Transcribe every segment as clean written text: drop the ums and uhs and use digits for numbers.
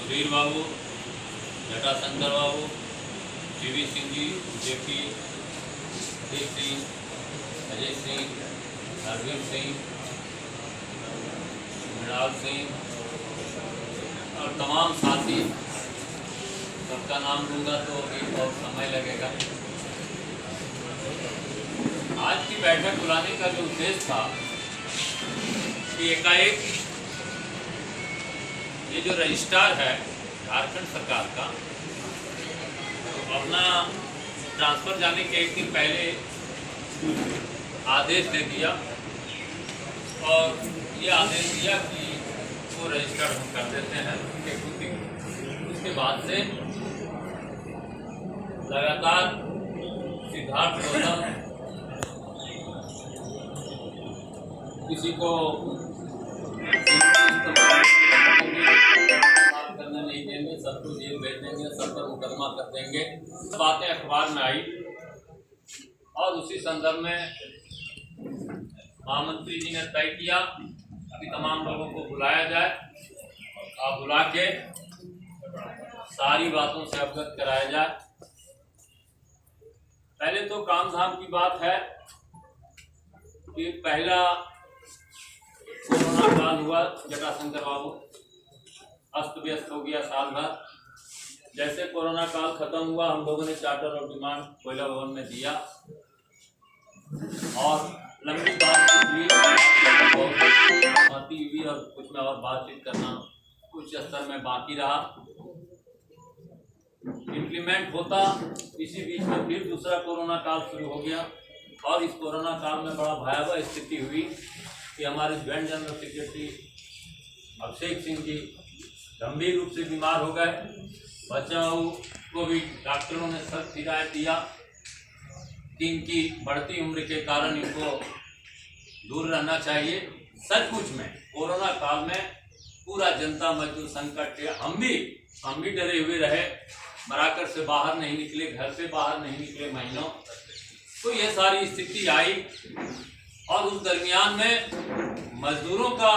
सुधीर बाबू, जटाशंकर बाबू, TV Singh ji, JP, Ajit Singh, Ajay Singh, Harvir Singh, Mrinal Singh और तमाम साथी, सबका नाम लूँगा तो अभी बहुत समय लगेगा। आज की बैठक बुलाने का जो उद्देश्य था कि एकाएक ये जो रजिस्ट्रार है झारखंड सरकार का अपना ट्रांसफ़र जाने के एक दिन पहले आदेश दे दिया और ये आदेश दिया कि वो रजिस्टर हम कर देते हैं उसके बाद से लगातार सिद्धार्थ गौतम किसी को करने नहीं देंगे, सबको जेल भेज देंगे, सब पर मुकदमा कर देंगे। बातें अखबार में आई और उसी संदर्भ में महामंत्री जी ने तय किया कि तमाम लोगों को बुलाया जाए और बुला के सारी बातों से अवगत कराया जाए। पहले तो काम धाम की बात है कि पहला कोरोना काल हुआ, जटाशंकर बाबू अस्त व्यस्त हो गया साल भर। जैसे कोरोना काल खत्म हुआ हम लोगों ने चार्टर और डिमांड कोयला भवन में दिया और लंबी बातचीत हुई और कुछ में और बातचीत करना कुछ स्तर में बाकी रहा, इम्प्लीमेंट होता। इसी बीच में फिर दूसरा कोरोना काल शुरू हो गया और इस कोरोना काल में बड़ा भयावह स्थिति हुई कि हमारे joint general secretary Abhishek Singh ji गंभीर रूप से बीमार हो गए। बचाव को भी डॉक्टरों ने सख्त हिदायत दिया कि इनकी बढ़ती उम्र के कारण इनको दूर रहना चाहिए। सचमुच में कोरोना काल में पूरा जनता मजदूर संकट के हम भी डरे हुए रहे, मराकर से बाहर नहीं निकले, घर से बाहर नहीं निकले महीनों। तो ये सारी स्थिति आई और उस दरमियान में मजदूरों का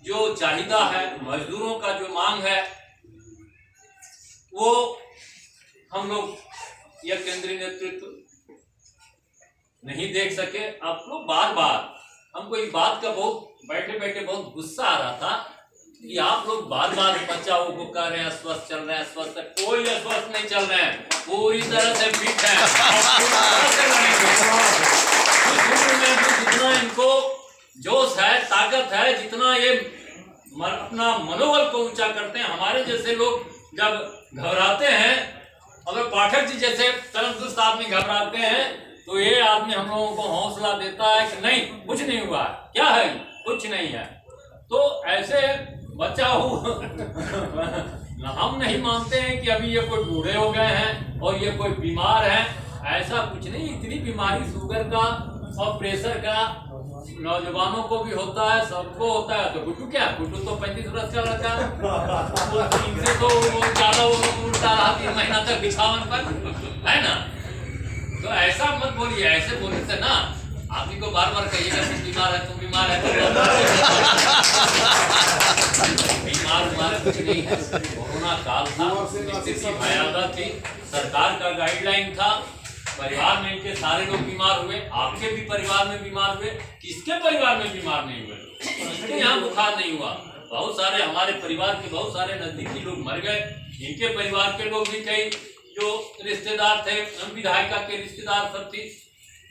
जो चाहिदा है, मजदूरों का जो मांग है, वो हम लोग यह केंद्रीय नेतृत्व नहीं देख सके। आप लोग बार बार हमको इस बात का बहुत बैठे बैठे बहुत गुस्सा आ रहा था कि आप लोग बार बार बच्चाओं को कह रहे हैं अस्वस्थ चल रहे हैं, अस्वस्थ। कोई अस्वस्थ नहीं चल रहे हैं, पूरी तरह से फिट है। जितना इनको जोश है, ताकत है, जितना ये अपना मनोबल को ऊंचा करते हैं। हमारे जैसे लोग जब घबराते हैं, अगर पाठक जी जैसे तरंदुरुस्त आदमी घबराते हैं तो ये आदमी हम लोगों को हौसला देता है कि नहीं कुछ नहीं हुआ, क्या है कुछ नहीं है। तो ऐसे बचाओ हम नहीं मानते हैं कि अभी ये कोई बूढ़े हो गए हैं और ये कोई बीमार है, ऐसा कुछ नहीं। इतनी बीमारी शुगर का और प्रेशर का नौजवानों को भी होता है, सबको होता है। तो गुड्डू क्या, गुड्डू तो 35 वर्ष का लड़का है, इनसे तो ज्यादा वो उल्टा रहा 3 महीना तक बिछावन पर, है ना। तो ऐसा मत बोलिए, ऐसे बोलने से ना आदमी को बार बार कहिएगा तुम बीमार है, तुम बीमार है, बीमार कुछ नहीं है। कोरोना काल था, स्थिति भयावह थी, सरकार का गाइडलाइन था, परिवार में इनके सारे लोग बीमार हुए, आपके भी परिवार में बीमार हुए, किसके परिवार में बीमार नहीं हुए, किसके यहाँ बुखार नहीं हुआ। बहुत सारे हमारे परिवार के बहुत सारे नजदीकी लोग मर गए, इनके परिवार के लोग भी कई जो रिश्तेदार थे, विधायिका के रिश्तेदार सब थी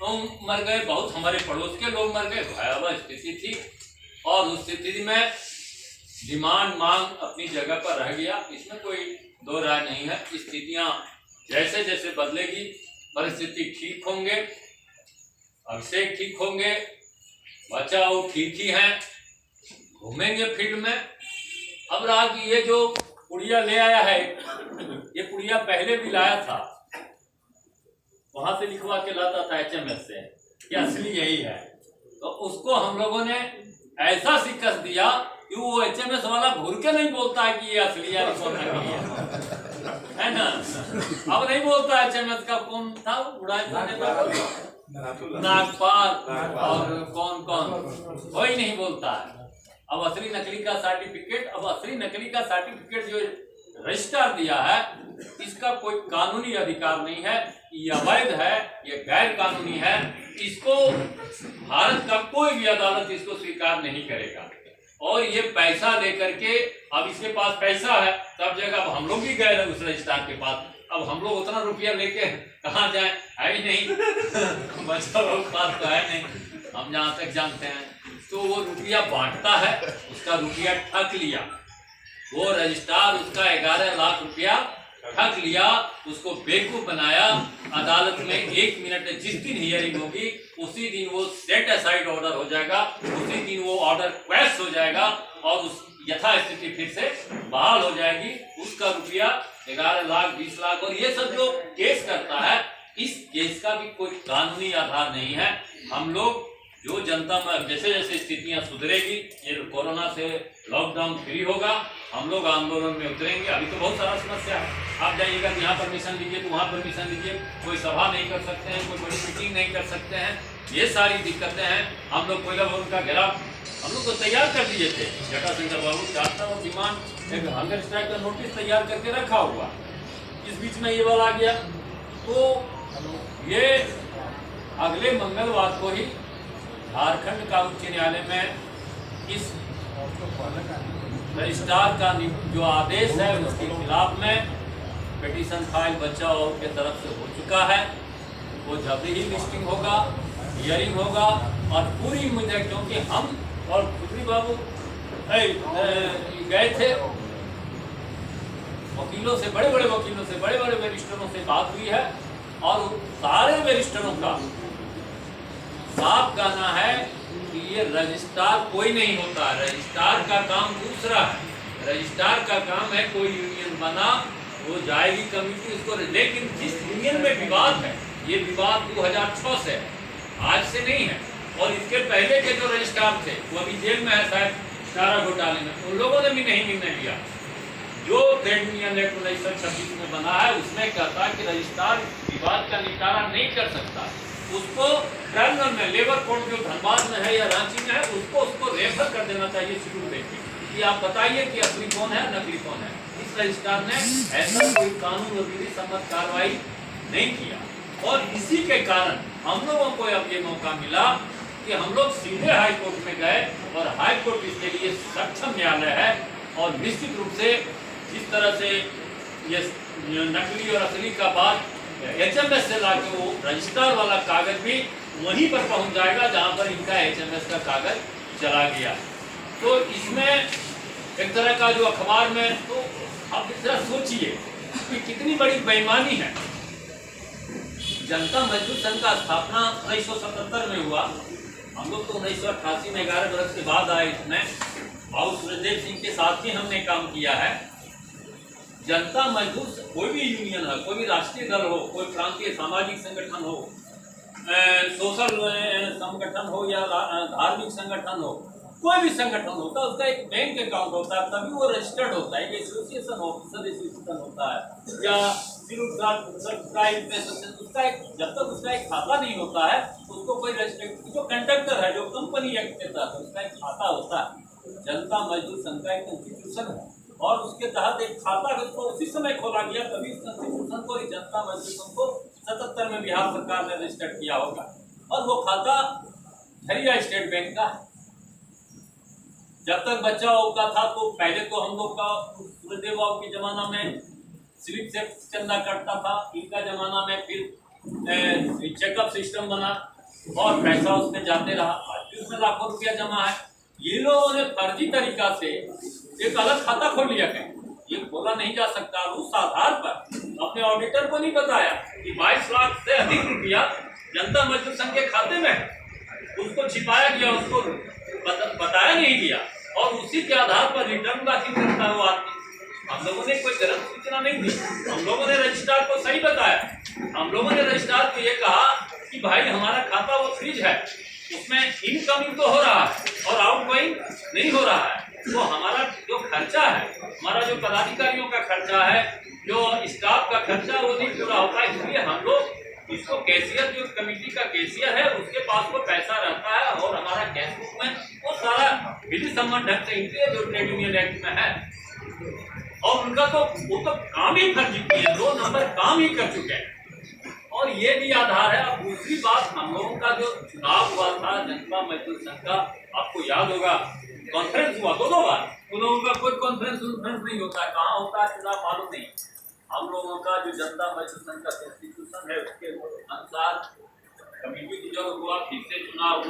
तो मर गए, बहुत हमारे पड़ोस के लोग मर गए। भयावह स्थिति थी और उस स्थिति में डिमांड मांग अपनी जगह पर रह गया, इसमें कोई दो राय नहीं है। स्थितियां जैसे जैसे बदलेगी, परिस्थिति ठीक होंगे, अभिषेक ठीक होंगे, बचाओ ठीक ही है, घूमेंगे फील्ड में। अब रहा कि ये जो पुड़िया ले आया है, ये पुड़िया पहले भी लाया था, वहां से लिखवा के लाता था HMS से कि असली यही है। तो उसको हम लोगों ने ऐसा शिकस्त दिया कि वो HMS वाला घूर के नहीं बोलता है कि ये असली है, है ना। अब नहीं बोलता HMS का कौन था नागपाल और कौन कोई नहीं बोलता है। अब असली नकली का सर्टिफिकेट, अब असली नकली का सर्टिफिकेट जो रजिस्ट्रार दिया है, इसका कोई कानूनी अधिकार नहीं है, ये अवैध है, ये गैर कानूनी है। इसको भारत का कोई भी अदालत इसको स्वीकार नहीं करेगा। और ये पैसा लेकर के, अब इसके पास पैसा है सब जगह, अब हम लोग भी गए हैं उस रजिस्ट्रार के पास, अब हम लोग उतना रुपया लेके कहाँ जाए, है ही नहीं बच्चा लोग पास तो है नहीं, हम जहाँ तक जानते हैं। तो वो रुपया बांटता है, उसका रुपया ठग लिया, वो रजिस्ट्रार उसका 11 लाख रुपया ठग लिया, उसको बेवकूफ बनाया। अदालत में 1 मिनट जिस दिन हियरिंग होगी उसी दिन वो सेट असाइड ऑर्डर हो जाएगा, उसी दिन वो ऑर्डर क्वैश हो जाएगा और उस यथास्थिति फिर से बहाल हो जाएगी। उसका रुपया 11 लाख 20 लाख, और ये सब जो केस करता है, इस केस का भी कोई कानूनी आधार नहीं है। हम लोग जो जनता में जैसे जैसे स्थितियां सुधरेगी, ये कोरोना से लॉकडाउन फ्री होगा, हम लोग आंदोलन में उतरेंगे। अभी तो बहुत सारा समस्या है, आप जाइएगा तो यहाँ परमिशन लीजिए, तो वहाँ परमिशन लीजिए, कोई सभा नहीं कर सकते हैं, कोई बड़ी मीटिंग नहीं कर सकते हैं, ये सारी दिक्कतें हैं। हम लोग कोयला भवन का घेराव हम लोग तो तैयार कर दिए थे, जटाशंकर बाबू चाहता और डिमांड एक हंगर स्ट्राइक का नोटिस तैयार करके रखा हुआ, इस बीच में ये वाला आ गया। तो ये अगले मंगलवार को ही झारखंड का उच्च न्यायालय में इस रजिस्ट्रार का जो आदेश है उसके खिलाफ में पिटीशन फाइल बचाव के तरफ से हो चुका है। वो जल्द ही लिस्टिंग होगा, हियरिंग होगा, और पूरी उम्मीद है, क्योंकि हम और खुदरी बाबू गए थे वकीलों से, बड़े बड़े वकीलों से, बड़े बड़े बैरिस्टरों से बात हुई है, और सारे बैरिस्टरों का साफ कहना है कि ये रजिस्ट्रार कोई नहीं होता है, रजिस्ट्रार का काम दूसरा है। रजिस्ट्रार का काम है कोई यूनियन बना, वो जाएगी कमेटी उसको, लेकिन जिस यूनियन में विवाद है, ये विवाद 2006 से है, आज से नहीं है। और इसके पहले के जो रजिस्ट्रार थे वो अभी जेल में है शायद चारा घोटाले में, उन लोगों ने भी नहीं निर्णय लिया। जो ट्रेड यूनियन एक्ट 1926 में बना है उसमें कहता है कि रजिस्ट्रार विवाद का निपटारा नहीं कर सकता, उसको ट्राइब्यूनल में, लेबर कोर्ट जो धनबाद में है या रांची में है, उसको रेफर कर देना चाहिए शेड्यूल बेंच कि आप बताइए कि असली कौन है, नकली कौन है। इस रजिस्ट्रार ने ऐसा कोई कानून और विधि सम्मत कार्रवाई नहीं किया, और इसी के कारण हम लोगों को अब ये मौका मिला कि हम लोग सीधे हाई कोर्ट में गए, और हाई कोर्ट इसके लिए सक्षम न्यायालय है। और निश्चित रूप से जिस तरह से ये नकली और असली का बात HMS से लाके वो रजिस्ट्रार वाला कागज भी वहीं पर पहुंच जाएगा जहां पर इनका HMS का कागज चला गया। तो इसमें एक तरह का जो अखबार में, तो आप इस तरह सोचिए कि कितनी बड़ी बेईमानी है। जनता मजदूर संघ का स्थापना 1977 में हुआ, हम लोग तो 1988 में 11 बरस के बाद आए इसमें, और सूरजदेव सिंह के साथ ही हमने काम किया है। जनता मजदूर कोई भी यूनियन है, कोई भी राष्ट्रीय दल हो, कोई प्रांतीय सामाजिक संगठन हो, सोशल संगठन हो या धार्मिक संगठन हो, कोई भी संगठन होता है, उसका एक बैंक अकाउंट होता है, तभी वो रजिस्टर्ड होता है। एसोसिएशन ऑफिसर एसोसिएशन होता है या उसका एक, जब तक उसका एक खाता नहीं होता है उसको कोई रजिस्टर्ड, जो कंडक्टर है, जो कंपनी एक्ट के तहत उसका एक खाता होता है। जनता मजदूर संघ का एक कॉन्स्टिट्यूशन है, और उसके तहत एक खाता उसको उसी समय खोला गया, तभी उस कॉन्स्टिट्यूशन को जनता मजदूर संघ को 77 में बिहार सरकार ने रजिस्टर्ड किया होगा। और वो खाता झरिया स्टेट बैंक का है। जब तक बच्चा का था तो पहले तो हम लोग का सूर्यदेव बाबू के जमाना में स्लिप से चंदा कटता था, इनका जमाना में फिर चेकअप सिस्टम बना और पैसा उसमें जाते रहा, आज भी उसमें लाखों रुपया जमा है। ये लोगों ने फर्जी तरीका से एक अलग खाता खोल लिया है, ये खोला नहीं जा सकता। उस आधार पर अपने ऑडिटर को नहीं बताया कि 22 लाख से अधिक रुपया जनता मजदूर संघ के खाते में है, उसको छिपाया गया, उसको बताया नहीं गया, और उसी के आधार पर रिटर्न दाखिल करता है वो आदमी। हम लोगों ने कोई गलत सूचना नहीं दी, हम लोगों ने रजिस्ट्रार को सही बताया। हम लोगों ने रजिस्ट्रार को ये कहा कि भाई हमारा खाता वो फ्रीज है, उसमें इनकमिंग तो हो रहा है और आउटगोइंग नहीं हो रहा है, तो हमारा जो खर्चा है, हमारा जो पदाधिकारियों का खर्चा है, जो स्टाफ का खर्चा, वो नहीं पूरा होता। इसलिए हम लोग इसको कैशियर, जो कमेटी का कैशियर है, उसके पास वो पैसा रहता है, और हमारा कैश बुक में वो सारा विधि सम्मत ढंग से इनके जो ट्रेड यूनियन एक्ट में है, और उनका तो वो तो काम ही कर चुकी है, 2 नंबर काम ही कर चुके हैं। और ये भी आधार है। अब दूसरी बात, हम लोगों का जो चुनाव हुआ था जनता मजदूर संघ का, आपको याद होगा कॉन्फ्रेंस हुआ 2 बार। उन लोगों का कोई कॉन्फ्रेंस नहीं होता है, कहाँ होता है चुनाव मालूम नहीं। हम लोगों का जो जनता मजदूर संघ का कॉन्स्टिट्यूशन है उसके अनुसार कमेटी की जब हुआ, फिर से चुनाव हुआ।